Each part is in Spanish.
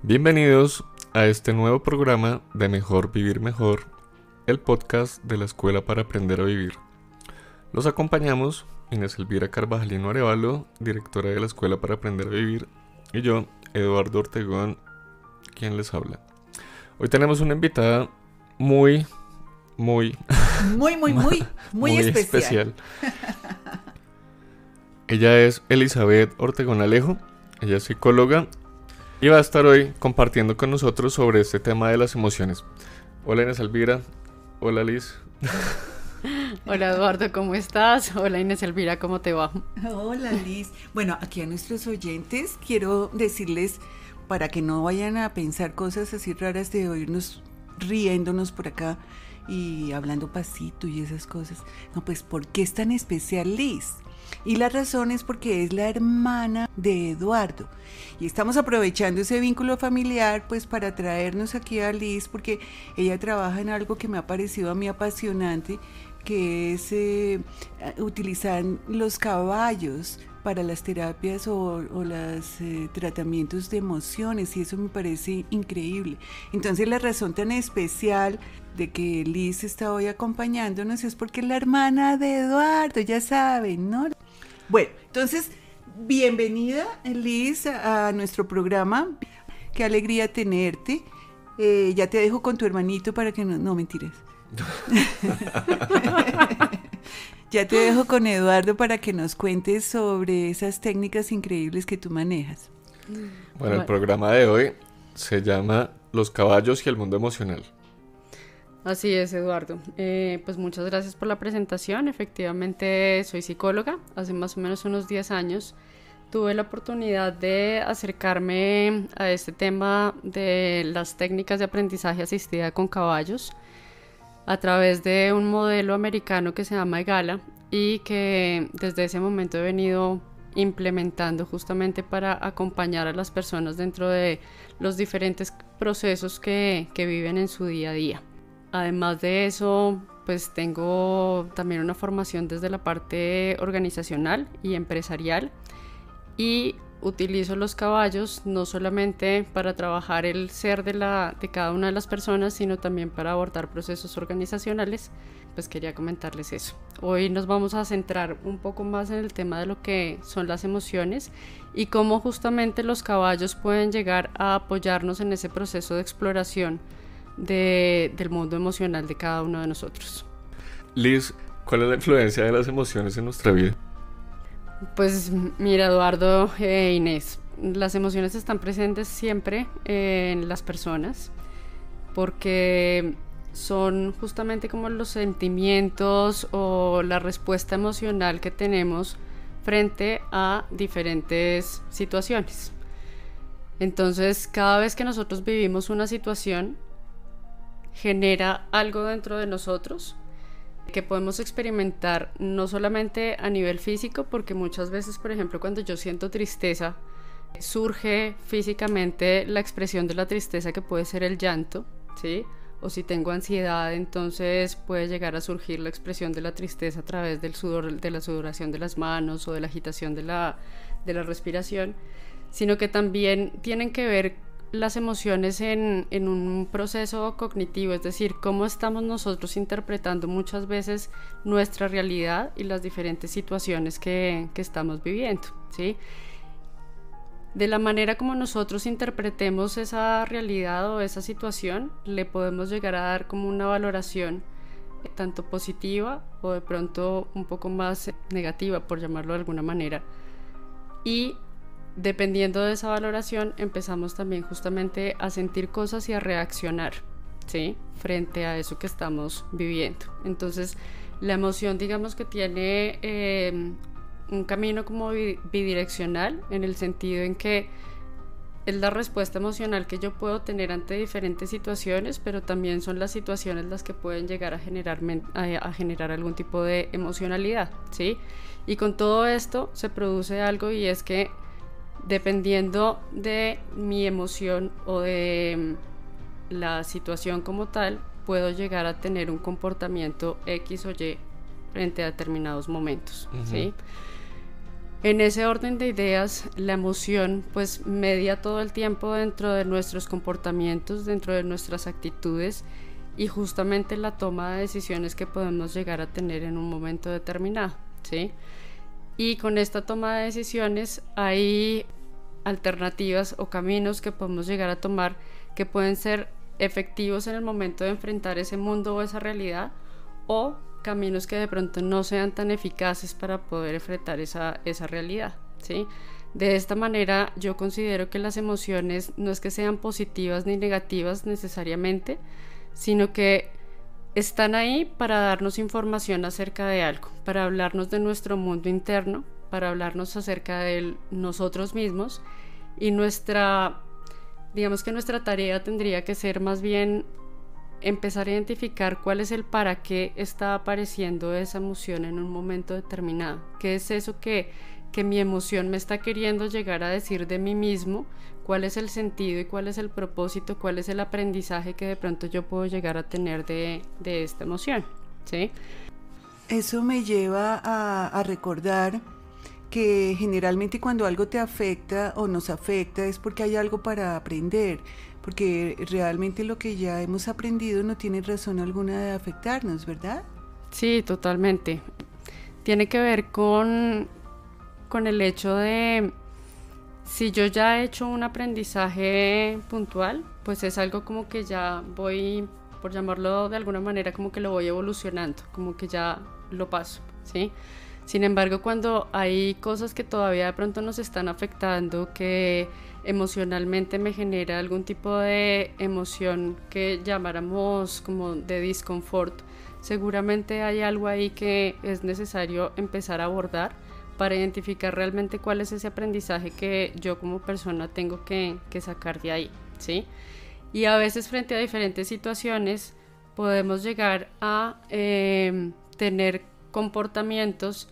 Bienvenidos a este nuevo programa de Mejor Vivir Mejor, el podcast de la Escuela para Aprender a Vivir. Los acompañamos Inés Elvira Carvajalino Arevalo, directora de la Escuela para Aprender a Vivir, y yo, Eduardo Ortegón, quien les habla. Hoy tenemos una invitada muy especial. Ella es Elizabeth Ortegón Alejo, ella es psicóloga y va a estar hoy compartiendo con nosotros sobre este tema de las emociones. Hola Inés Elvira, hola Liz. Hola Eduardo, ¿cómo estás? Hola Inés Elvira, ¿cómo te va? Hola Liz. Bueno, aquí a nuestros oyentes quiero decirles, para que no vayan a pensar cosas así raras de oírnos riéndonos por acá y hablando pasito y esas cosas. No, pues ¿por qué es tan especial Liz? Y la razón es porque es la hermana de Eduardo. Y estamos aprovechando ese vínculo familiar pues para traernos aquí a Liz, porque ella trabaja en algo que me ha parecido a mí apasionante, que es utilizar los caballos para las terapias o los tratamientos de emociones, y eso me parece increíble. Entonces la razón tan especial de que Liz está hoy acompañándonos es porque es la hermana de Eduardo, ya saben, ¿no? Bueno, entonces, bienvenida Liz a nuestro programa. Qué alegría tenerte. Ya te dejo con tu hermanito para que no mentiras. Ya te dejo con Eduardo para que nos cuentes sobre esas técnicas increíbles que tú manejas. Bueno, el programa de hoy se llama Los caballos y el mundo emocional. Así es, Eduardo. Pues muchas gracias por la presentación. Efectivamente, soy psicóloga. Hace más o menos unos 10 años tuve la oportunidad de acercarme a este tema de las técnicas de aprendizaje asistida con caballos a través de un modelo americano que se llama EGALA, y que desde ese momento he venido implementando justamente para acompañar a las personas dentro de los diferentes procesos que viven en su día a día. Además de eso, pues tengo también una formación desde la parte organizacional y empresarial, y utilizo los caballos no solamente para trabajar el ser de cada una de las personas, sino también para abordar procesos organizacionales. Pues quería comentarles eso. Hoy nos vamos a centrar un poco más en el tema de lo que son las emociones y cómo justamente los caballos pueden llegar a apoyarnos en ese proceso de exploración del mundo emocional de cada uno de nosotros. Liz, ¿cuál es la influencia de las emociones en nuestra vida? Pues mira, Eduardo e Inés, las emociones están presentes siempre en las personas, porque son justamente como los sentimientos o la respuesta emocional que tenemos frente a diferentes situaciones. Entonces, cada vez que nosotros vivimos una situación, genera algo dentro de nosotros que podemos experimentar no solamente a nivel físico, porque muchas veces, por ejemplo, cuando yo siento tristeza, surge físicamente la expresión de la tristeza, que puede ser el llanto, ¿sí? O si tengo ansiedad, entonces puede llegar a surgir la expresión de la tristeza a través del sudor, de la sudoración de las manos o de la agitación de la respiración, sino que también tienen que ver las emociones en un proceso cognitivo, es decir, cómo estamos nosotros interpretando muchas veces nuestra realidad y las diferentes situaciones que estamos viviendo, ¿sí? De la manera como nosotros interpretemos esa realidad o esa situación, le podemos llegar a dar como una valoración tanto positiva o de pronto un poco más negativa, por llamarlo de alguna manera. Y dependiendo de esa valoración, empezamos también justamente a sentir cosas y a reaccionar, ¿sí? Frente a eso que estamos viviendo. Entonces, la emoción, digamos que tiene un camino como bidireccional, en el sentido en que es la respuesta emocional que yo puedo tener ante diferentes situaciones, pero también son las situaciones las que pueden llegar a generar algún tipo de emocionalidad, ¿sí? Y con todo esto se produce algo, y es que dependiendo de mi emoción o de la situación como tal, puedo llegar a tener un comportamiento X o Y frente a determinados momentos, ¿sí? En ese orden de ideas, la emoción pues media todo el tiempo dentro de nuestros comportamientos, dentro de nuestras actitudes y justamente la toma de decisiones que podemos llegar a tener en un momento determinado, ¿sí? Y con esta toma de decisiones hay alternativas o caminos que podemos llegar a tomar que pueden ser efectivos en el momento de enfrentar ese mundo o esa realidad, o caminos que de pronto no sean tan eficaces para poder enfrentar esa realidad, ¿sí? De esta manera yo considero que las emociones no es que sean positivas ni negativas necesariamente, sino que están ahí para darnos información acerca de algo, para hablarnos de nuestro mundo interno, para hablarnos acerca de nosotros mismos, y digamos que nuestra tarea tendría que ser más bien empezar a identificar cuál es el para qué está apareciendo esa emoción en un momento determinado. ¿Qué es eso que mi emoción me está queriendo llegar a decir de mí mismo? ¿Cuál es el sentido y cuál es el propósito? ¿Cuál es el aprendizaje que de pronto yo puedo llegar a tener de esta emoción? ¿Sí? Eso me lleva a recordar que generalmente cuando algo te afecta o nos afecta es porque hay algo para aprender, porque realmente lo que ya hemos aprendido no tiene razón alguna de afectarnos, ¿verdad? Sí, totalmente. Tiene que ver con el hecho de, si yo ya he hecho un aprendizaje puntual, pues es algo como que ya voy, por llamarlo de alguna manera, como que lo voy evolucionando, como que ya lo paso, ¿sí? Sin embargo, cuando hay cosas que todavía de pronto nos están afectando, que emocionalmente me genera algún tipo de emoción que llamáramos como de disconfort, seguramente hay algo ahí que es necesario empezar a abordar para identificar realmente cuál es ese aprendizaje que yo como persona tengo que sacar de ahí, ¿sí? Y a veces frente a diferentes situaciones podemos llegar a tener comportamientos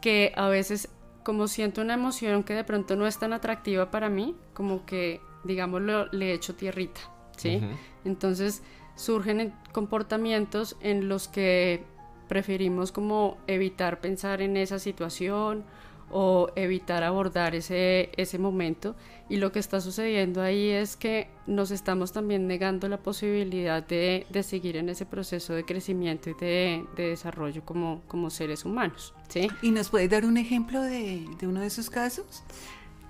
que a veces, como siento una emoción que de pronto no es tan atractiva para mí, como que, digámoslo, le echo tierrita, ¿sí? Uh-huh. Entonces surgen comportamientos en los que preferimos como evitar pensar en esa situación o evitar abordar ese momento, y lo que está sucediendo ahí es que nos estamos también negando la posibilidad de seguir en ese proceso de crecimiento y de desarrollo como seres humanos, ¿sí? ¿Y nos puedes dar un ejemplo de uno de esos casos?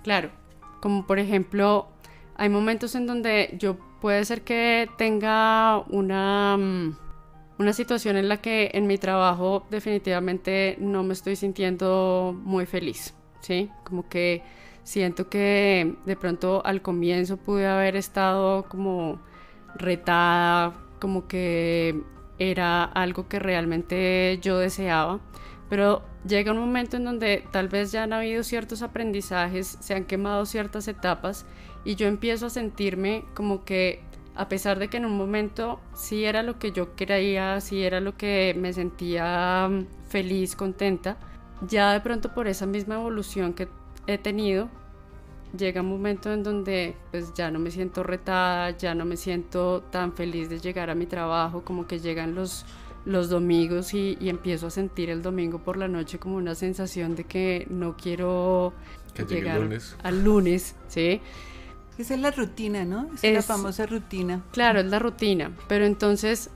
Claro, como por ejemplo, hay momentos en donde yo puede ser que tenga una situación en la que en mi trabajo definitivamente no me estoy sintiendo muy feliz, ¿sí? Como que siento que de pronto al comienzo pude haber estado como retada, como que era algo que realmente yo deseaba, pero llega un momento en donde tal vez ya han habido ciertos aprendizajes, se han quemado ciertas etapas y yo empiezo a sentirme como que, a pesar de que en un momento sí era lo que yo quería, sí era lo que me sentía feliz, contenta, ya de pronto por esa misma evolución que he tenido, llega un momento en donde pues ya no me siento retada, ya no me siento tan feliz de llegar a mi trabajo, como que llegan los domingos y empiezo a sentir el domingo por la noche como una sensación de que no quiero llegar al lunes, ¿sí? Esa es la rutina, ¿no? Es la famosa rutina. Claro, es la rutina, pero entonces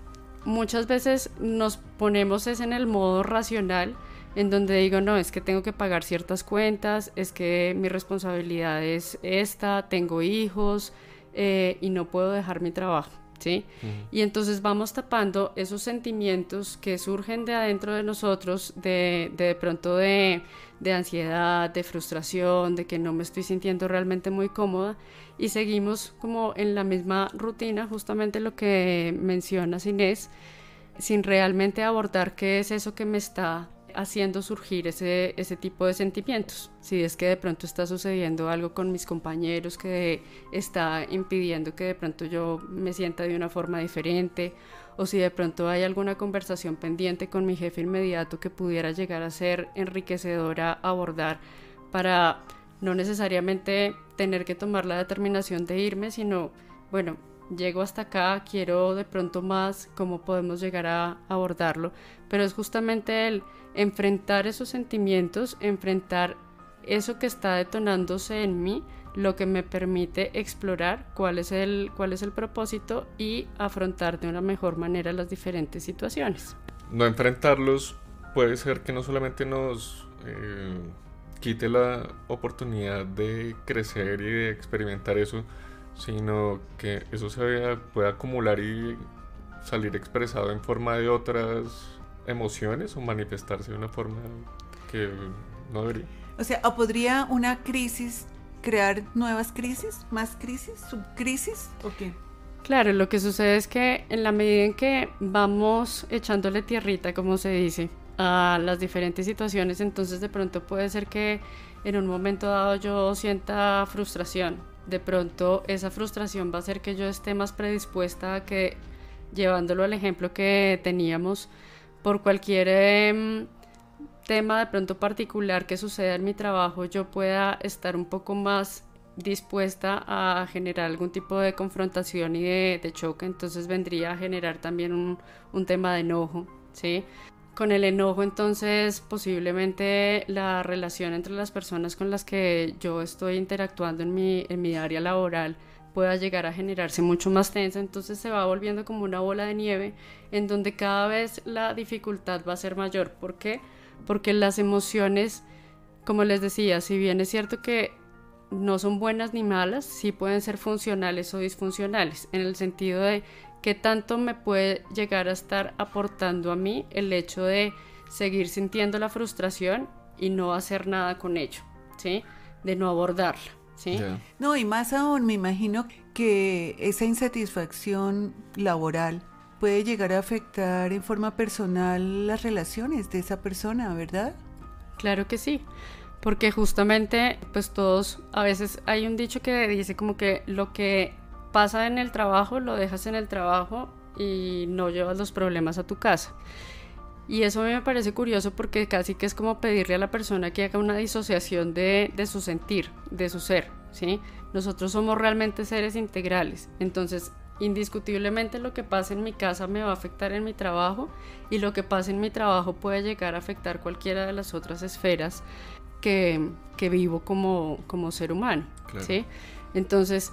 muchas veces nos ponemos en el modo racional, en donde digo, no, es que tengo que pagar ciertas cuentas, es que mi responsabilidad es esta, tengo hijos y no puedo dejar mi trabajo, ¿sí? Uh-huh. Y entonces vamos tapando esos sentimientos que surgen de adentro de nosotros, de pronto de ansiedad, de frustración, de que no me estoy sintiendo realmente muy cómoda, y seguimos como en la misma rutina, justamente lo que mencionas, Inés, sin realmente abordar qué es eso que me está haciendo surgir ese tipo de sentimientos. Si es que de pronto está sucediendo algo con mis compañeros que está impidiendo que de pronto yo me sienta de una forma diferente, o si de pronto hay alguna conversación pendiente con mi jefe inmediato que pudiera llegar a ser enriquecedora abordar, para no necesariamente tener que tomar la determinación de irme, sino, bueno, llego hasta acá, quiero de pronto más, cómo podemos llegar a abordarlo, pero es justamente el enfrentar esos sentimientos, enfrentar eso que está detonándose en mí, lo que me permite explorar cuál es el propósito y afrontar de una mejor manera las diferentes situaciones. No enfrentarlos puede ser que no solamente nos quite la oportunidad de crecer y de experimentar eso, sino que eso se puede acumular y salir expresado en forma de otras emociones o manifestarse de una forma que no debería. O sea, ¿o podría una crisis crear nuevas crisis, más crisis, subcrisis o qué? Claro, lo que sucede es que en la medida en que vamos echándole tierrita, como se dice, a las diferentes situaciones, entonces de pronto puede ser que en un momento dado yo sienta frustración. De pronto esa frustración va a hacer que yo esté más predispuesta a que, llevándolo al ejemplo que teníamos, por cualquier tema de pronto particular que suceda en mi trabajo, yo pueda estar un poco más dispuesta a generar algún tipo de confrontación y de choque. Entonces vendría a generar también un tema de enojo, ¿sí? Con el enojo, entonces, posiblemente la relación entre las personas con las que yo estoy interactuando en mi área laboral pueda llegar a generarse mucho más tensa. Entonces se va volviendo como una bola de nieve en donde cada vez la dificultad va a ser mayor. ¿Por qué? Porque las emociones, como les decía, si bien es cierto que no son buenas ni malas, sí pueden ser funcionales o disfuncionales, en el sentido de qué tanto me puede llegar a estar aportando a mí el hecho de seguir sintiendo la frustración y no hacer nada con ello, ¿sí? De no abordarla, ¿sí? Yeah. No, y más aún, me imagino que esa insatisfacción laboral puede llegar a afectar en forma personal las relaciones de esa persona, ¿verdad? Claro que sí, porque justamente pues todos, a veces hay un dicho que dice como que lo que pasa en el trabajo lo dejas en el trabajo y no llevas los problemas a tu casa. Y eso a mí me parece curioso porque casi que es como pedirle a la persona que haga una disociación de su sentir, de su ser, ¿sí? Nosotros somos realmente seres integrales, entonces indiscutiblemente lo que pasa en mi casa me va a afectar en mi trabajo y lo que pasa en mi trabajo puede llegar a afectar cualquiera de las otras esferas que vivo como ser humano, Claro. ¿sí? Entonces,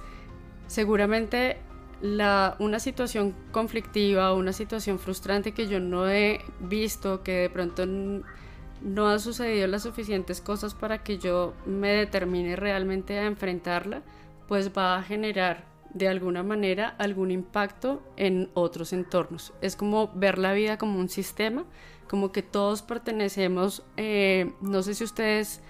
seguramente una situación conflictiva o una situación frustrante que yo no he visto, que de pronto no ha sucedido las suficientes cosas para que yo me determine realmente a enfrentarla, pues va a generar de alguna manera algún impacto en otros entornos. Es como ver la vida como un sistema, como que todos pertenecemos, no sé si ustedes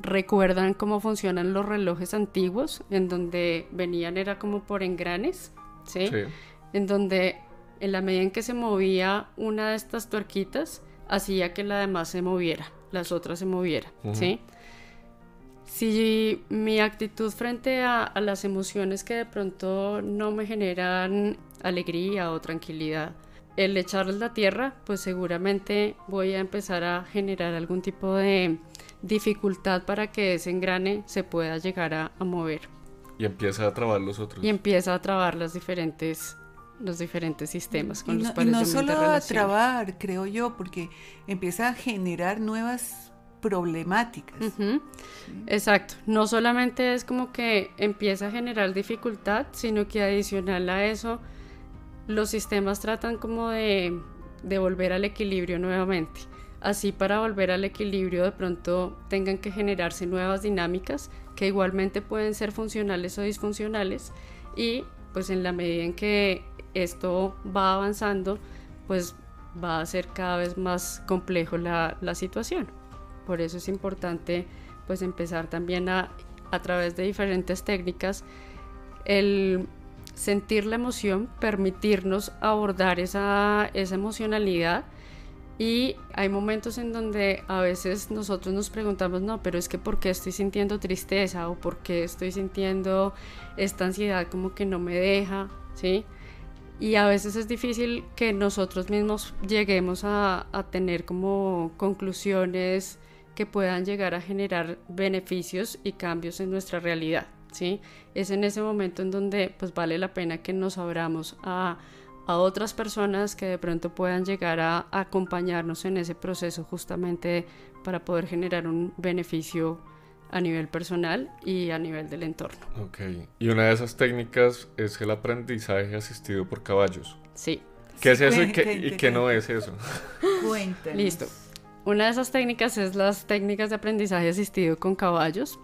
recuerdan cómo funcionan los relojes antiguos, en donde venían era como por engranes, ¿sí? Sí. En donde en la medida en que se movía una de estas tuerquitas, hacía que la demás se moviera, las otras se movieran, ¿sí? Si mi actitud frente a las emociones que de pronto no me generan alegría o tranquilidad, el echarles la tierra, pues seguramente voy a empezar a generar algún tipo de dificultad para que ese engrane se pueda llegar a mover. Y empieza a trabar los otros. Y empieza a trabar los diferentes sistemas con los Y cuales no yo me solo a interrelaciono. trabar, creo yo, porque empieza a generar nuevas problemáticas. Ujú. Exacto, no solamente es como que empieza a generar dificultad, sino que adicional a eso los sistemas tratan como de volver al equilibrio nuevamente. Así, para volver al equilibrio de pronto tengan que generarse nuevas dinámicas que igualmente pueden ser funcionales o disfuncionales, y pues en la medida en que esto va avanzando, pues va a ser cada vez más complejo la situación. Por eso es importante pues empezar también a través de diferentes técnicas el sentir la emoción, permitirnos abordar esa emocionalidad. Y hay momentos en donde a veces nosotros nos preguntamos, no, pero es que ¿por qué estoy sintiendo tristeza? ¿O por qué estoy sintiendo esta ansiedad como que no me deja? ¿Sí? Y a veces es difícil que nosotros mismos lleguemos a tener como conclusiones que puedan llegar a generar beneficios y cambios en nuestra realidad, ¿sí? Es en ese momento en donde pues vale la pena que nos abramos a otras personas que de pronto puedan llegar a acompañarnos en ese proceso justamente para poder generar un beneficio a nivel personal y a nivel del entorno. Ok, y una de esas técnicas es el aprendizaje asistido por caballos. Sí. ¿Qué es eso y qué no es eso? Cuéntanos. Listo. Una de esas técnicas es las técnicas de aprendizaje asistido con caballos.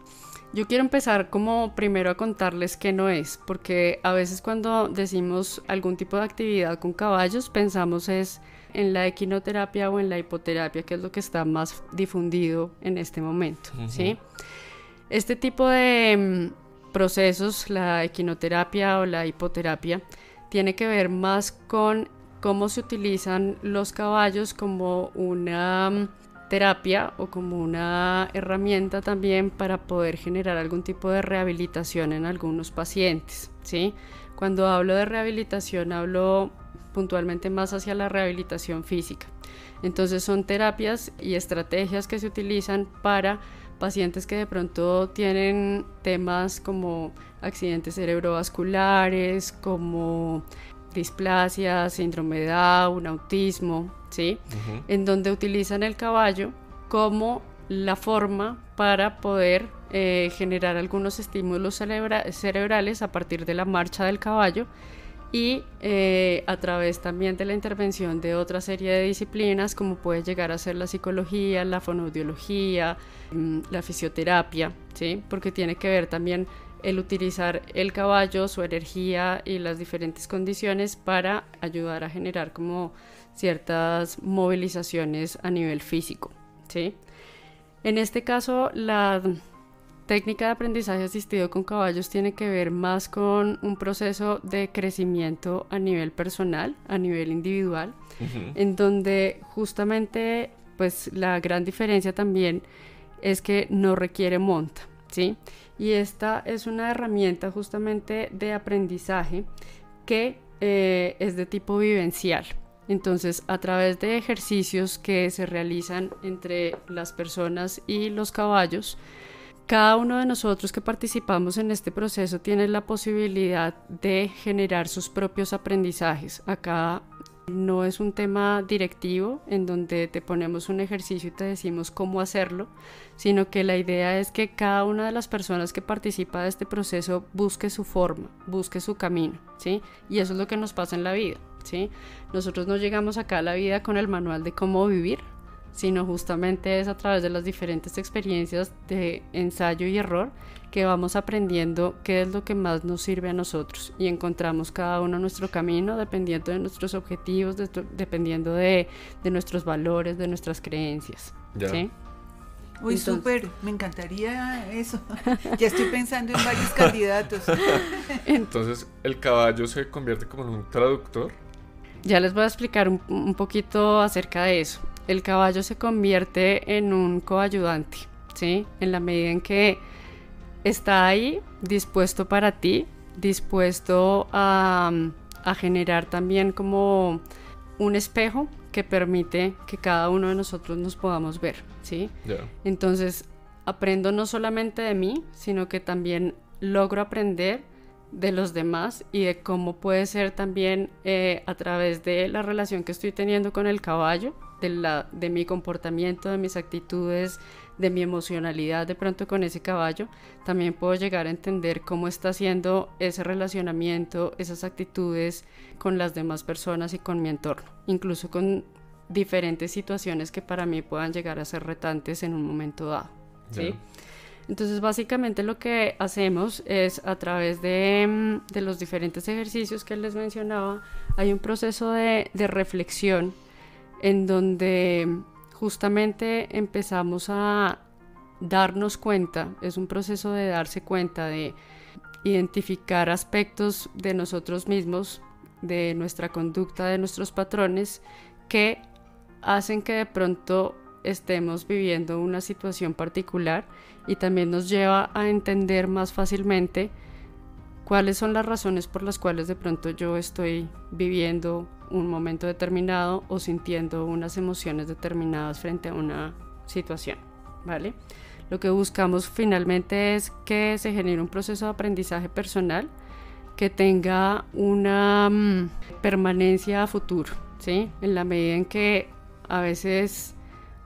Yo quiero empezar como primero a contarles qué no es, porque a veces cuando decimos algún tipo de actividad con caballos pensamos es en la equinoterapia o en la hipoterapia, que es lo que está más difundido en este momento, ¿sí? Este tipo de procesos, la equinoterapia o la hipoterapia, tiene que ver más con cómo se utilizan los caballos como una terapia o como una herramienta también para poder generar algún tipo de rehabilitación en algunos pacientes, ¿sí? Cuando hablo de rehabilitación hablo puntualmente más hacia la rehabilitación física. Entonces son terapias y estrategias que se utilizan para pacientes que de pronto tienen temas como accidentes cerebrovasculares, como displasia, síndrome de Down, autismo, ¿sí? En donde utilizan el caballo como la forma para poder generar algunos estímulos cerebrales a partir de la marcha del caballo y a través también de la intervención de otra serie de disciplinas como puede llegar a ser la psicología, la fonoaudiología, la fisioterapia, ¿sí? Porque tiene que ver también el utilizar el caballo, su energía y las diferentes condiciones para ayudar a generar como ciertas movilizaciones a nivel físico, ¿sí? En este caso, la técnica de aprendizaje asistido con caballos tiene que ver más con un proceso de crecimiento a nivel personal, a nivel individual, en donde justamente pues la gran diferencia también es que no requiere monta, ¿sí? Y esta es una herramienta justamente de aprendizaje que es de tipo vivencial. Entonces, a través de ejercicios que se realizan entre las personas y los caballos, cada uno de nosotros que participamos en este proceso tiene la posibilidad de generar sus propios aprendizajes. Acá no es un tema directivo en donde te ponemos un ejercicio y te decimos cómo hacerlo, sino que la idea es que cada una de las personas que participa de este proceso busque su forma, busque su camino, ¿sí? Y eso es lo que nos pasa en la vida, ¿sí? Nosotros no llegamos acá a la vida con el manual de cómo vivir, sino justamente es a través de las diferentes experiencias de ensayo y error que vamos aprendiendo qué es lo que más nos sirve a nosotros y encontramos cada uno nuestro camino dependiendo de nuestros objetivos, dependiendo de nuestros valores, de nuestras creencias, ¿sí? Uy, súper, me encantaría eso. Ya estoy pensando en varios candidatos. Entonces, ¿el caballo se convierte como en un traductor? Ya les voy a explicar un poquito acerca de eso. El caballo se convierte en un coayudante, ¿sí? En la medida en que está ahí, dispuesto para ti, dispuesto a generar también como un espejo que permite que cada uno de nosotros nos podamos ver, ¿sí? Yeah. Entonces, aprendo no solamente de mí, sino que también logro aprender de los demás y de cómo puede ser también a través de la relación que estoy teniendo con el caballo, de mi comportamiento, de mis actitudes, de mi emocionalidad de pronto con ese caballo, también puedo llegar a entender cómo está haciendo ese relacionamiento, esas actitudes con las demás personas y con mi entorno, incluso con diferentes situaciones que para mí puedan llegar a ser retantes en un momento dado, ¿sí? Yeah. Entonces básicamente lo que hacemos es a través de los diferentes ejercicios que les mencionaba, hay un proceso de reflexión en donde justamente empezamos a darnos cuenta, es un proceso de darse cuenta, de identificar aspectos de nosotros mismos, de nuestra conducta, de nuestros patrones que hacen que de pronto estemos viviendo una situación particular y también nos lleva a entender más fácilmente cuáles son las razones por las cuales de pronto yo estoy viviendo un momento determinado o sintiendo unas emociones determinadas frente a una situación, ¿vale? Lo que buscamos finalmente es que se genere un proceso de aprendizaje personal que tenga una permanencia a futuro, ¿sí? En la medida en que a veces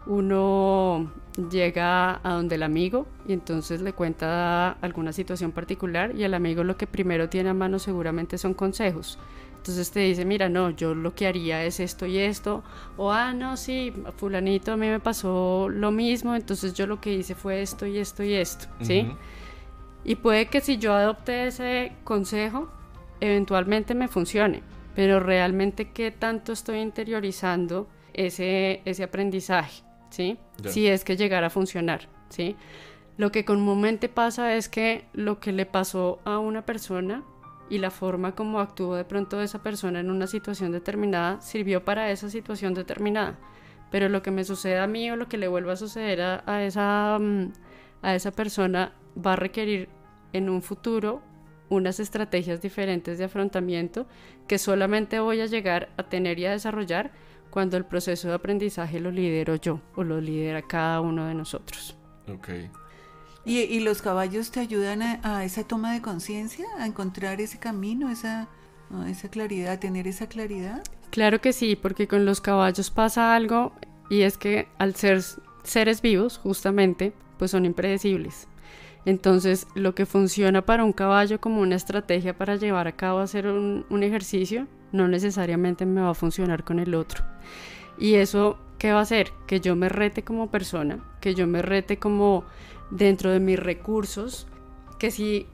uno llega a donde el amigo y entonces le cuenta alguna situación particular y el amigo lo que primero tiene a mano seguramente son consejos. Entonces te dice, mira, no, yo lo que haría es esto y esto, o no, sí, fulanito, a mí me pasó lo mismo, entonces yo lo que hice fue esto y esto y esto, ¿sí? Uh-huh. Y puede que si yo adopte ese consejo, eventualmente me funcione, pero realmente qué tanto estoy interiorizando ese aprendizaje, ¿sí? Yeah. Si es que llegara a funcionar, ¿sí? Lo que comúnmente pasa es que lo que le pasó a una persona y la forma como actuó de pronto esa persona en una situación determinada sirvió para esa situación determinada, pero lo que me suceda a mí o lo que le vuelva a suceder a esa persona va a requerir en un futuro unas estrategias diferentes de afrontamiento que solamente voy a llegar a tener y a desarrollar cuando el proceso de aprendizaje lo lidero yo o lo lidera cada uno de nosotros. Okay. ¿Y los caballos te ayudan a esa toma de conciencia, a encontrar ese camino, esa claridad, a tener esa claridad? Claro que sí, porque con los caballos pasa algo y es que al ser seres vivos, justamente, pues son impredecibles. Entonces, lo que funciona para un caballo como una estrategia para llevar a cabo hacer un ejercicio, no necesariamente me va a funcionar con el otro. Y eso, ¿qué va a hacer? Que yo me rete como persona, que yo me rete como dentro de mis recursos, que si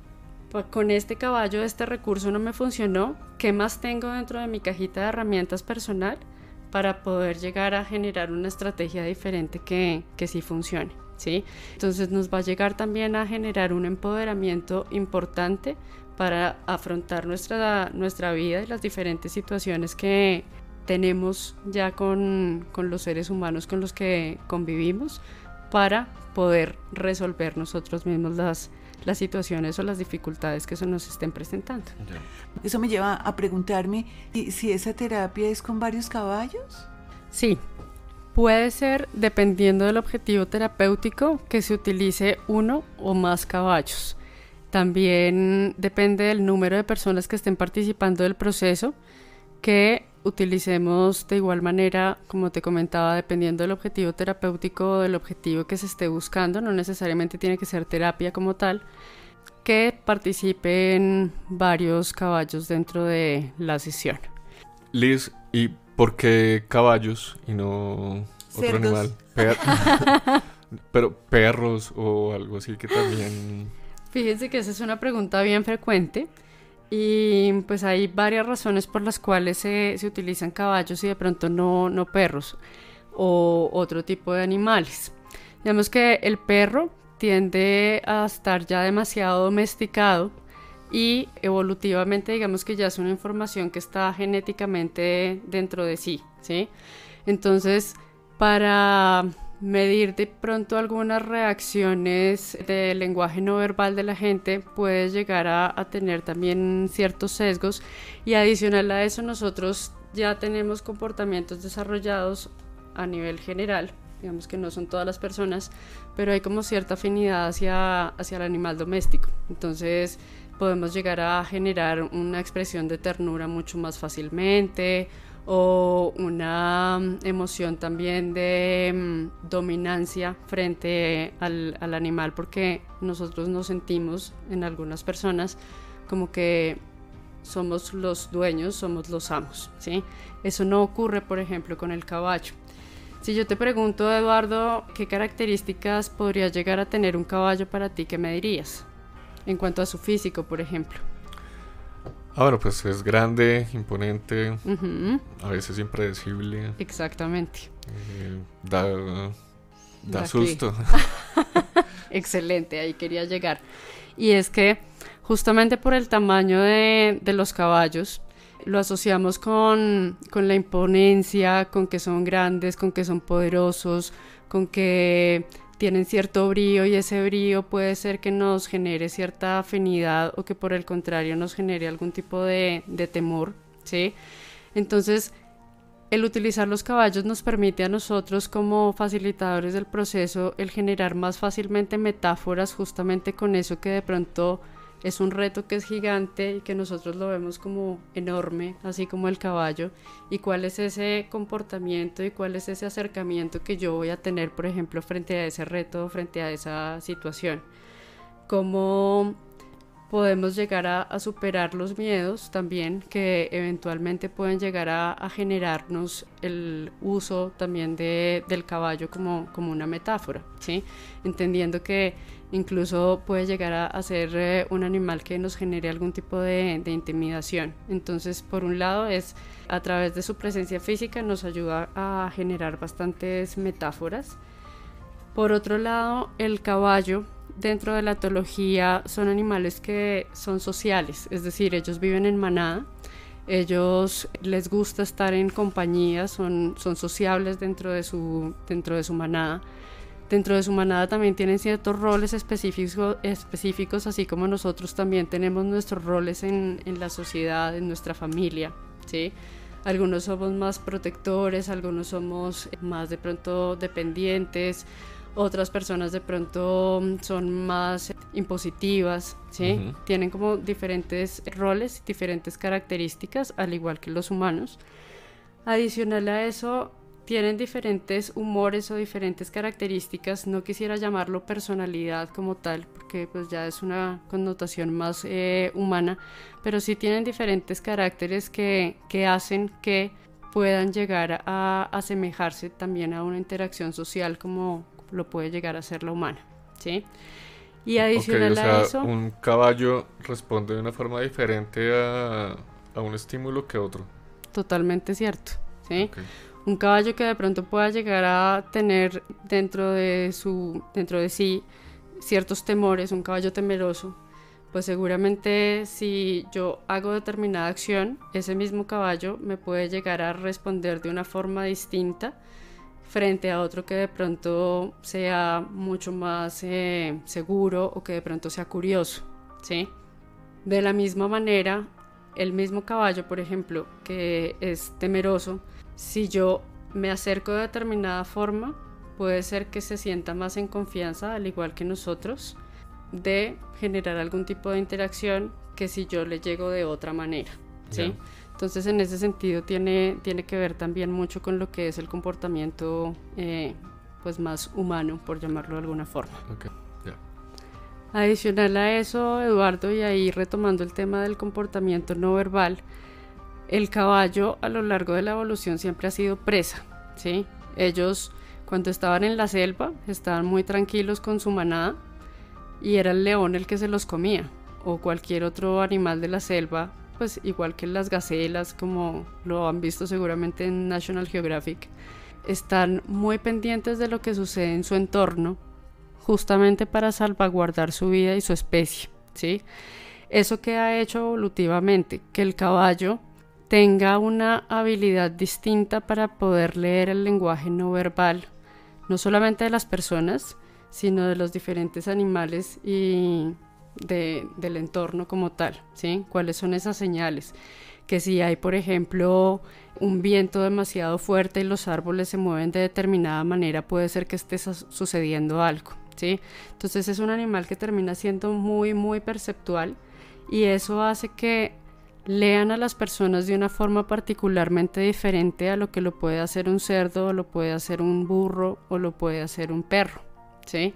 con este caballo este recurso no me funcionó, ¿qué más tengo dentro de mi cajita de herramientas personal para poder llegar a generar una estrategia diferente que sí funcione? ¿Sí? Entonces nos va a llegar también a generar un empoderamiento importante para afrontar nuestra vida y las diferentes situaciones que tenemos ya con los seres humanos con los que convivimos para poder resolver nosotros mismos las situaciones o las dificultades que se nos estén presentando. Eso me lleva a preguntarme si esa terapia es con varios caballos. Sí. Puede ser, dependiendo del objetivo terapéutico, que se utilice uno o más caballos. También depende del número de personas que estén participando del proceso, que utilicemos de igual manera, como te comentaba, dependiendo del objetivo terapéutico o del objetivo que se esté buscando, no necesariamente tiene que ser terapia como tal, que participen varios caballos dentro de la sesión. Liz, ¿y por qué caballos y no otro animal? Pero perros o algo así que también... Fíjense que esa es una pregunta bien frecuente y pues hay varias razones por las cuales se utilizan caballos y de pronto no perros o otro tipo de animales. Digamos que el perro tiende a estar ya demasiado domesticado y evolutivamente digamos que ya es una información que está genéticamente dentro de sí, ¿sí? Entonces, para medir de pronto algunas reacciones del lenguaje no verbal de la gente, puede llegar a tener también ciertos sesgos y adicional a eso nosotros ya tenemos comportamientos desarrollados a nivel general, digamos que no son todas las personas, pero hay como cierta afinidad hacia el animal doméstico, entonces podemos llegar a generar una expresión de ternura mucho más fácilmente o una emoción también de dominancia frente al animal, porque nosotros nos sentimos en algunas personas como que somos los dueños, somos los amos, ¿sí? Eso no ocurre, por ejemplo, con el caballo. Si yo te pregunto, Eduardo, ¿qué características podría llegar a tener un caballo para ti? ¿Qué me dirías? En cuanto a su físico, por ejemplo. Bueno, pues es grande, imponente, Uh-huh. A veces impredecible. Exactamente. Da susto. Excelente, ahí quería llegar. Y es que justamente por el tamaño de los caballos, lo asociamos con la imponencia, con que son grandes, con que son poderosos, con que tienen cierto brío y ese brío puede ser que nos genere cierta afinidad o que por el contrario nos genere algún tipo de temor, ¿sí? Entonces, el utilizar los caballos nos permite a nosotros como facilitadores del proceso el generar más fácilmente metáforas justamente con eso que de pronto es un reto que es gigante y que nosotros lo vemos como enorme, así como el caballo, y cuál es ese comportamiento y cuál es ese acercamiento que yo voy a tener, por ejemplo, frente a ese reto, frente a esa situación. Cómo podemos llegar a superar los miedos también que eventualmente pueden llegar a generarnos el uso también del caballo como una metáfora, ¿sí? Entendiendo que incluso puede llegar a ser un animal que nos genere algún tipo de intimidación. Entonces, por un lado, es a través de su presencia física nos ayuda a generar bastantes metáforas. Por otro lado, el caballo dentro de la etología son animales que son sociales, es decir, ellos viven en manada, ellos les gusta estar en compañía, son sociables dentro de su manada. Dentro de su manada también tienen ciertos roles específicos, así como nosotros también tenemos nuestros roles en la sociedad, en nuestra familia, ¿sí? Algunos somos más protectores, algunos somos más de pronto dependientes, otras personas de pronto son más impositivas, ¿sí? Uh-huh. Tienen como diferentes roles, diferentes características, al igual que los humanos. Adicional a eso, tienen diferentes humores o diferentes características. No quisiera llamarlo personalidad como tal, porque pues ya es una connotación más humana, pero sí tienen diferentes caracteres que hacen que puedan llegar a asemejarse también a una interacción social como lo puede llegar a ser la humana, ¿sí? Y adicional a eso, un caballo responde de una forma diferente a un estímulo que otro. Totalmente cierto, ¿sí? Okay. Un caballo que de pronto pueda llegar a tener dentro de sí ciertos temores, un caballo temeroso, pues seguramente si yo hago determinada acción, ese mismo caballo me puede llegar a responder de una forma distinta frente a otro que de pronto sea mucho más seguro o que de pronto sea curioso, ¿sí? De la misma manera, el mismo caballo, por ejemplo, que es temeroso, si yo me acerco de determinada forma, puede ser que se sienta más en confianza, al igual que nosotros, de generar algún tipo de interacción que si yo le llego de otra manera, ¿sí? Yeah. Entonces, en ese sentido, tiene que ver también mucho con lo que es el comportamiento pues más humano, por llamarlo de alguna forma. Okay. Yeah. Adicional a eso, Eduardo, y ahí retomando el tema del comportamiento no verbal, el caballo a lo largo de la evolución siempre ha sido presa, ¿sí? Ellos, cuando estaban en la selva, estaban muy tranquilos con su manada y era el león el que se los comía, o cualquier otro animal de la selva, pues igual que las gacelas, como lo han visto seguramente en National Geographic, están muy pendientes de lo que sucede en su entorno, justamente para salvaguardar su vida y su especie, ¿sí? Eso que ha hecho evolutivamente que el caballo tenga una habilidad distinta para poder leer el lenguaje no verbal, no solamente de las personas, sino de los diferentes animales y del entorno como tal, ¿sí? ¿Cuáles son esas señales? Que si hay, por ejemplo, un viento demasiado fuerte y los árboles se mueven de determinada manera, puede ser que esté sucediendo algo, ¿sí? Entonces es un animal que termina siendo muy, muy perceptual y eso hace que lean a las personas de una forma particularmente diferente a lo que lo puede hacer un cerdo, o lo puede hacer un burro, o lo puede hacer un perro, ¿sí?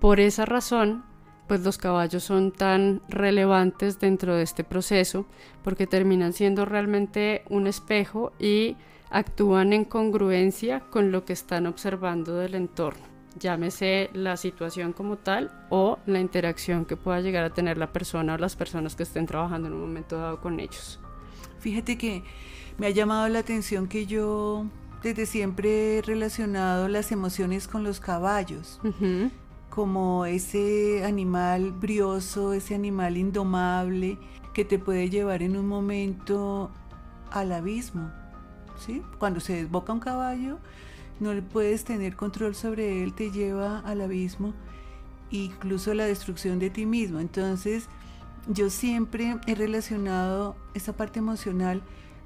Por esa razón, pues los caballos son tan relevantes dentro de este proceso, porque terminan siendo realmente un espejo y actúan en congruencia con lo que están observando del entorno, llámese la situación como tal o la interacción que pueda llegar a tener la persona o las personas que estén trabajando en un momento dado con ellos. Fíjate que me ha llamado la atención que yo desde siempre he relacionado las emociones con los caballos. Uh-huh. Como ese animal brioso, ese animal indomable que te puede llevar en un momento al abismo, ¿sí? Cuando se desboca un caballo, no le puedes tener control sobre él, te lleva al abismo, incluso la destrucción de ti mismo. Entonces, yo siempre he relacionado esa parte emocional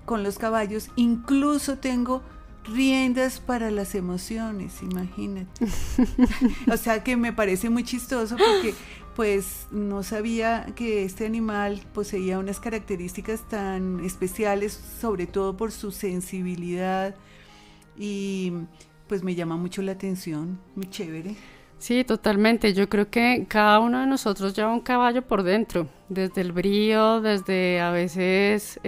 con los caballos, incluso tengo riendas para las emociones, imagínate. O sea que me parece muy chistoso porque pues no sabía que este animal poseía unas características tan especiales, sobre todo por su sensibilidad, y pues me llama mucho la atención, muy chévere. Sí, totalmente. Yo creo que cada uno de nosotros lleva un caballo por dentro, desde el brío, desde a veces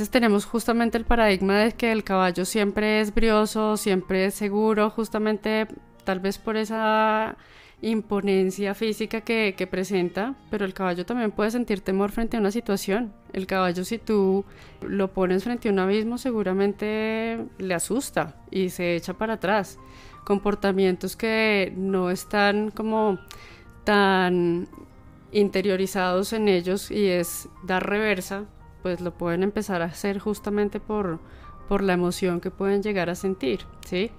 tenemos justamente el paradigma de que el caballo siempre es brioso, siempre es seguro, justamente tal vez por esa imponencia física que presenta, pero el caballo también puede sentir temor frente a una situación. El caballo, si tú lo pones frente a un abismo, seguramente le asusta y se echa para atrás. Comportamientos que no están como tan interiorizados en ellos, y es dar reversa, pues lo pueden empezar a hacer justamente por la emoción que pueden llegar a sentir, ¿sí?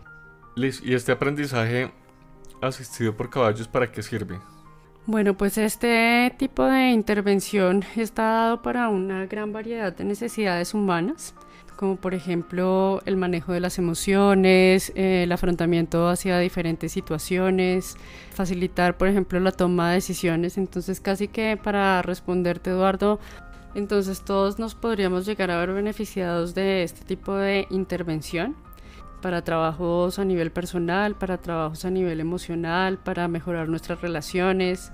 Liz, ¿y este aprendizaje asistido por caballos para qué sirve? Bueno, pues este tipo de intervención está dado para una gran variedad de necesidades humanas, como por ejemplo el manejo de las emociones, el afrontamiento hacia diferentes situaciones, facilitar por ejemplo la toma de decisiones. Entonces casi que para responderte, Eduardo, entonces todos nos podríamos llegar a ver beneficiados de este tipo de intervención para trabajos a nivel personal, para trabajos a nivel emocional, para mejorar nuestras relaciones.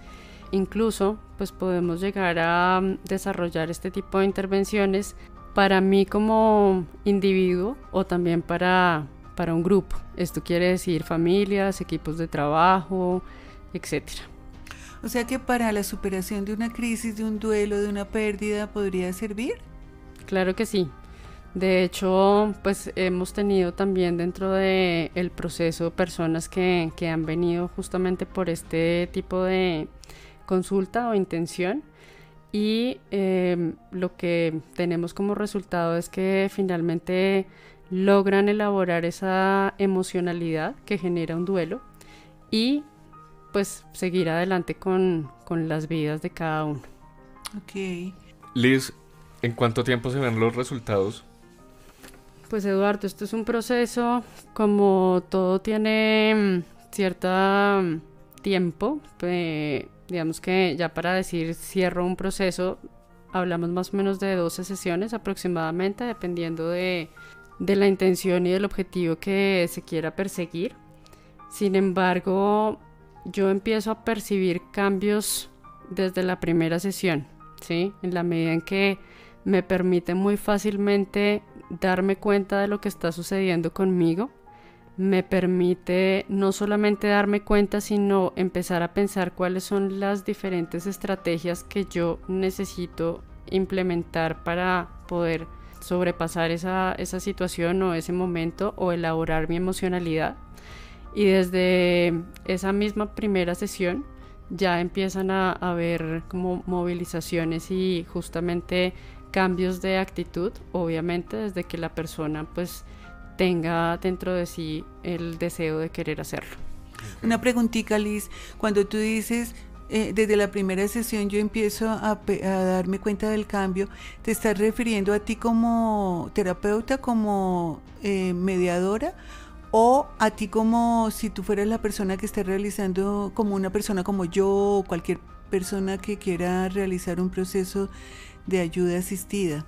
Incluso pues podemos llegar a desarrollar este tipo de intervenciones para mí como individuo o también para un grupo. Esto quiere decir familias, equipos de trabajo, etcétera. O sea que para la superación de una crisis, de un duelo, de una pérdida, ¿podría servir? Claro que sí. De hecho, pues hemos tenido también dentro del proceso personas que han venido justamente por este tipo de consulta o intención, y lo que tenemos como resultado es que finalmente logran elaborar esa emocionalidad que genera un duelo y pues seguir adelante con las vidas de cada uno. Ok. Liz, ¿en cuánto tiempo se ven los resultados? Pues Eduardo, esto es un proceso, como todo tiene cierto tiempo, digamos que ya para decir cierro un proceso, hablamos más o menos de 12 sesiones aproximadamente, dependiendo de la intención y del objetivo que se quiera perseguir. Sin embargo, yo empiezo a percibir cambios desde la primera sesión, ¿sí? En la medida en que me permite muy fácilmente darme cuenta de lo que está sucediendo conmigo, me permite no solamente darme cuenta, sino empezar a pensar cuáles son las diferentes estrategias que yo necesito implementar para poder sobrepasar esa situación o ese momento, o elaborar mi emocionalidad. Y desde esa misma primera sesión ya empiezan a haber como movilizaciones y justamente cambios de actitud, obviamente desde que la persona pues tenga dentro de sí el deseo de querer hacerlo. Una preguntita, Liz, cuando tú dices desde la primera sesión yo empiezo a darme cuenta del cambio, ¿te estás refiriendo a ti como terapeuta, como mediadora, o a ti como si tú fueras la persona que está realizando, como una persona como yo o cualquier persona que quiera realizar un proceso de ayuda asistida?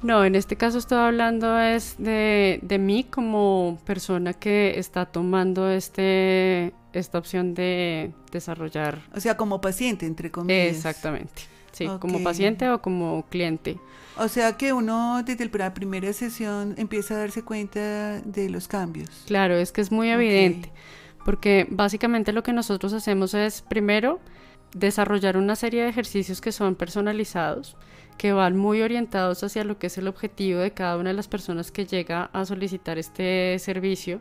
No, en este caso estoy hablando es de mí como persona que está tomando esta opción de desarrollar. O sea, como paciente, entre comillas. Exactamente, sí, Okay. Como paciente o como cliente. O sea que uno desde la primera sesión empieza a darse cuenta de los cambios. Claro, es que es muy evidente, porque básicamente lo que nosotros hacemos es primero desarrollar una serie de ejercicios que son personalizados, que van muy orientados hacia lo que es el objetivo de cada una de las personas que llega a solicitar este servicio,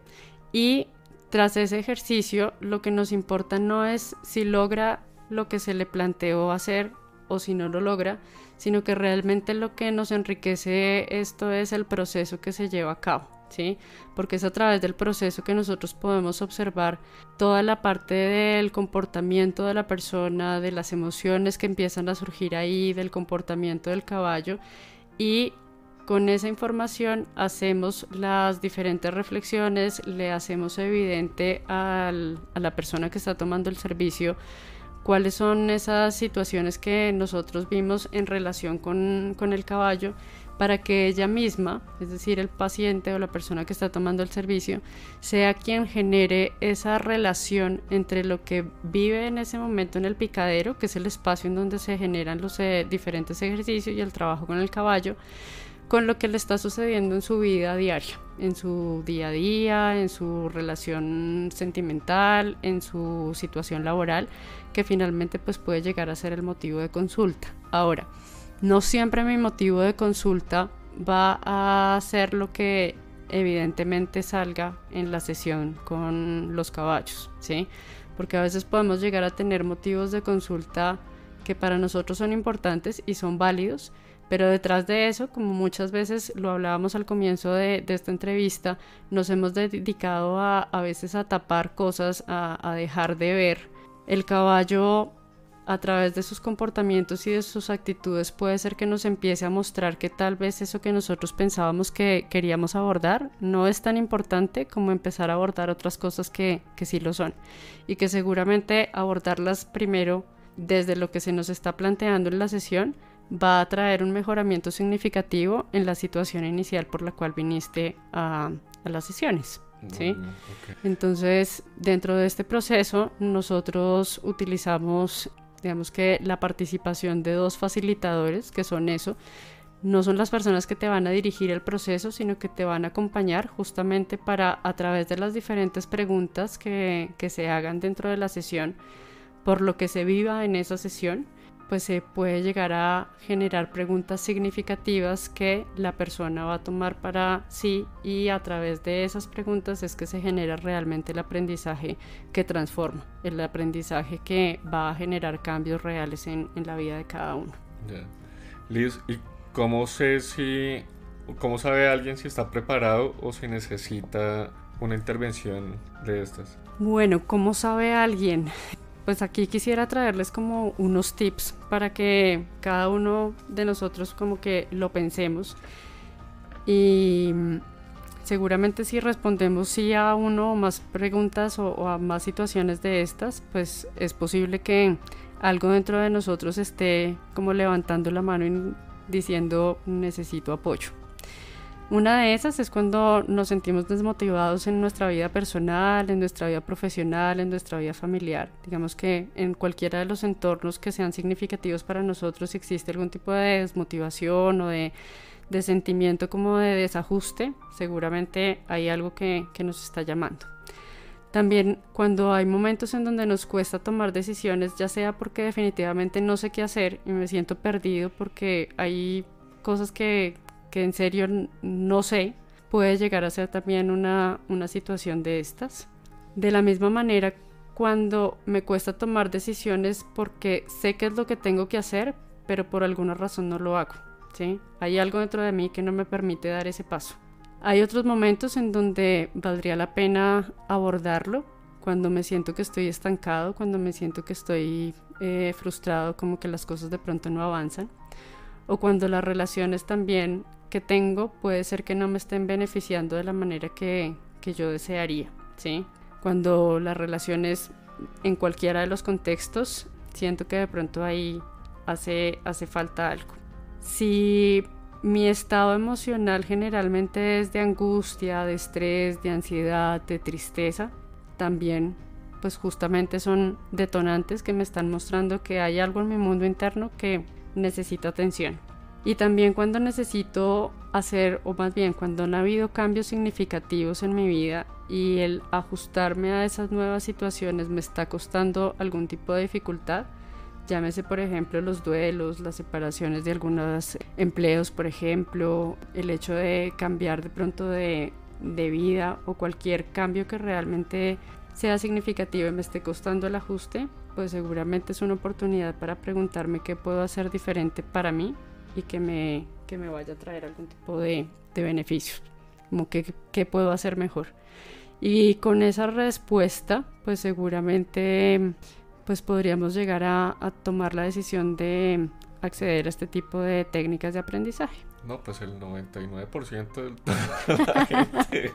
y tras ese ejercicio lo que nos importa no es si logra lo que se le planteó hacer o si no lo logra, sino que realmente lo que nos enriquece esto es el proceso que se lleva a cabo, ¿sí? Porque es a través del proceso que nosotros podemos observar toda la parte del comportamiento de la persona, de las emociones que empiezan a surgir ahí, del comportamiento del caballo, y con esa información hacemos las diferentes reflexiones, le hacemos evidente a la persona que está tomando el servicio cuáles son esas situaciones que nosotros vimos en relación con el caballo, para que ella misma, es decir, el paciente o la persona que está tomando el servicio, sea quien genere esa relación entre lo que vive en ese momento en el picadero, que es el espacio en donde se generan los diferentes ejercicios y el trabajo con el caballo, con lo que le está sucediendo en su vida diaria, en su día a día, en su relación sentimental, en su situación laboral, que finalmente pues puede llegar a ser el motivo de consulta. Ahora, no siempre mi motivo de consulta va a ser lo que evidentemente salga en la sesión con los caballos, ¿sí? Porque a veces podemos llegar a tener motivos de consulta que para nosotros son importantes y son válidos, pero detrás de eso, como muchas veces lo hablábamos al comienzo de esta entrevista, nos hemos dedicado a veces a tapar cosas, a dejar de ver. El caballo, a través de sus comportamientos y de sus actitudes, puede ser que nos empiece a mostrar que tal vez eso que nosotros pensábamos que queríamos abordar no es tan importante como empezar a abordar otras cosas que sí lo son, y que seguramente abordarlas primero desde lo que se nos está planteando en la sesión va a traer un mejoramiento significativo en la situación inicial por la cual viniste a las sesiones, ¿sí? Okay. Entonces, dentro de este proceso, nosotros utilizamos, digamos que la participación de 2 facilitadores, que son eso, no son las personas que te van a dirigir el proceso, sino que te van a acompañar justamente para, a través de las diferentes preguntas que se hagan dentro de la sesión, por lo que se viva en esa sesión, pues se puede llegar a generar preguntas significativas que la persona va a tomar para sí, y a través de esas preguntas es que se genera realmente el aprendizaje que transforma, el aprendizaje que va a generar cambios reales en la vida de cada uno. Yeah. Liz, ¿y cómo sabe alguien si está preparado o si necesita una intervención de estas? Bueno, ¿cómo sabe alguien? Pues aquí quisiera traerles como unos tips para que cada uno de nosotros como que lo pensemos, y seguramente si respondemos sí a uno o más preguntas o a más situaciones de estas, pues es posible que algo dentro de nosotros esté como levantando la mano y diciendo necesito apoyo. Una de esas es cuando nos sentimos desmotivados en nuestra vida personal, en nuestra vida profesional, en nuestra vida familiar. Digamos que en cualquiera de los entornos que sean significativos para nosotros, si existe algún tipo de desmotivación o de sentimiento como de desajuste, seguramente hay algo que nos está llamando. También cuando hay momentos en donde nos cuesta tomar decisiones, ya sea porque definitivamente no sé qué hacer y me siento perdido porque hay cosas que en serio no sé, puede llegar a ser también una situación de estas. De la misma manera, cuando me cuesta tomar decisiones porque sé qué es lo que tengo que hacer, pero por alguna razón no lo hago, ¿sí? Hay algo dentro de mí que no me permite dar ese paso. Hay otros momentos en donde valdría la pena abordarlo, cuando me siento que estoy estancado, cuando me siento que estoy frustrado, como que las cosas de pronto no avanzan, o cuando las relaciones también que tengo puede ser que no me estén beneficiando de la manera que yo desearía, ¿sí? Cuando las relaciones en cualquiera de los contextos siento que de pronto ahí hace falta algo. Si mi estado emocional generalmente es de angustia, de estrés, de ansiedad, de tristeza, también pues justamente son detonantes que me están mostrando que hay algo en mi mundo interno que necesita atención. Y también cuando necesito hacer, o más bien cuando han habido cambios significativos en mi vida y el ajustarme a esas nuevas situaciones me está costando algún tipo de dificultad, llámese por ejemplo los duelos, las separaciones de algunos empleos, por ejemplo, el hecho de cambiar de pronto de vida o cualquier cambio que realmente sea significativo y me esté costando el ajuste, pues seguramente es una oportunidad para preguntarme qué puedo hacer diferente para mí y que me vaya a traer algún tipo de beneficios, como qué puedo hacer mejor. Y con esa respuesta, pues seguramente pues podríamos llegar a tomar la decisión de acceder a este tipo de técnicas de aprendizaje. No, pues el 99% de la gente.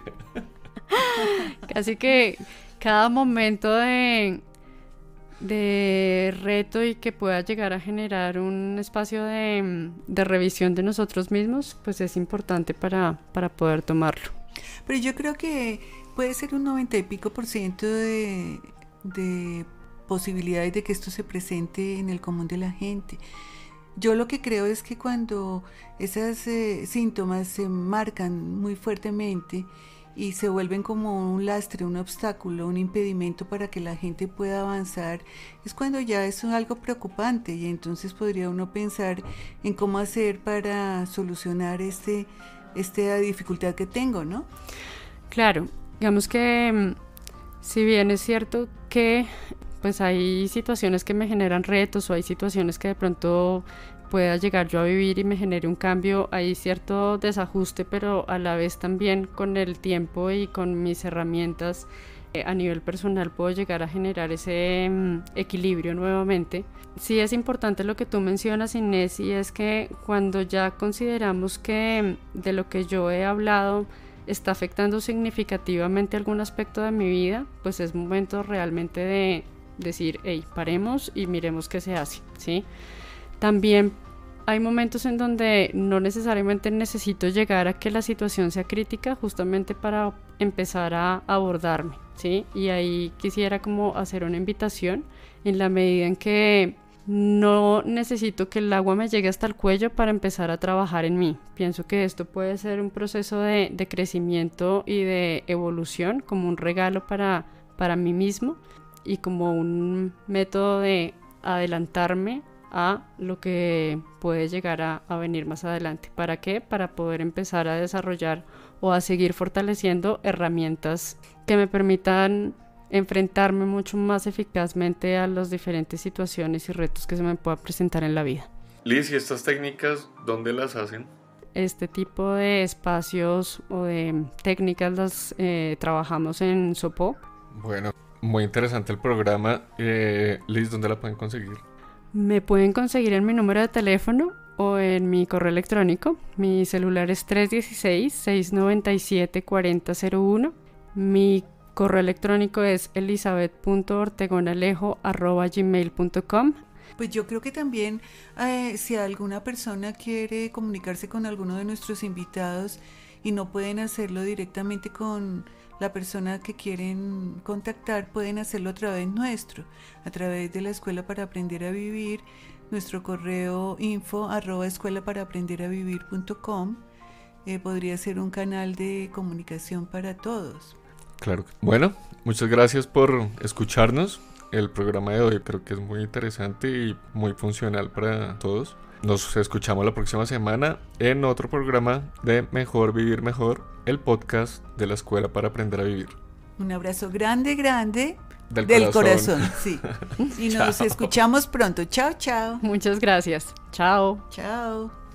Casi que cada momento de reto y que pueda llegar a generar un espacio de revisión de nosotros mismos, pues es importante para poder tomarlo. Pero yo creo que puede ser un 90 y pico por ciento de posibilidades de que esto se presente en el común de la gente. Yo lo que creo es que cuando esos síntomas se marcan muy fuertemente y se vuelven como un lastre, un obstáculo, un impedimento para que la gente pueda avanzar, es cuando ya es algo preocupante, y entonces podría uno pensar en cómo hacer para solucionar esta dificultad que tengo, ¿no? Claro, digamos que si bien es cierto que pues hay situaciones que me generan retos, o hay situaciones que de pronto pueda llegar yo a vivir y me genere un cambio, hay cierto desajuste, pero a la vez también con el tiempo y con mis herramientas a nivel personal puedo llegar a generar ese equilibrio nuevamente. Sí es importante lo que tú mencionas, Inés, y es que cuando ya consideramos que de lo que yo he hablado está afectando significativamente algún aspecto de mi vida, pues es momento realmente de decir, hey, paremos y miremos qué se hace, ¿sí? También hay momentos en donde no necesariamente necesito llegar a que la situación sea crítica justamente para empezar a abordarme, ¿sí? Y ahí quisiera como hacer una invitación en la medida en que no necesito que el agua me llegue hasta el cuello para empezar a trabajar en mí. Pienso que esto puede ser un proceso de crecimiento y de evolución, como un regalo para mí mismo y como un método de adelantarme a lo que puede llegar a venir más adelante. ¿Para qué? Para poder empezar a desarrollar o a seguir fortaleciendo herramientas que me permitan enfrentarme mucho más eficazmente a las diferentes situaciones y retos que se me puedan presentar en la vida. Liz, ¿y estas técnicas dónde las hacen? Este tipo de espacios o de técnicas las trabajamos en Sopó. Bueno, muy interesante el programa. Liz, ¿dónde la pueden conseguir? Me pueden conseguir en mi número de teléfono o en mi correo electrónico. Mi celular es 316-697-4001. Mi correo electrónico es elizabeth.ortegonalejo@gmail.com. Pues yo creo que también si alguna persona quiere comunicarse con alguno de nuestros invitados y no pueden hacerlo directamente con la persona que quieren contactar, pueden hacerlo a través nuestro, a través de la Escuela para Aprender a Vivir, nuestro correo info@escuelaparaaprenderavivir.com. Podría ser un canal de comunicación para todos. Claro. Bueno, muchas gracias por escucharnos. El programa de hoy creo que es muy interesante y muy funcional para todos. Nos escuchamos la próxima semana en otro programa de Mejor Vivir Mejor, el podcast de la Escuela para Aprender a Vivir. Un abrazo grande, grande del corazón. Sí. Y nos escuchamos pronto. Chao, chao. Muchas gracias. Chao. Chao.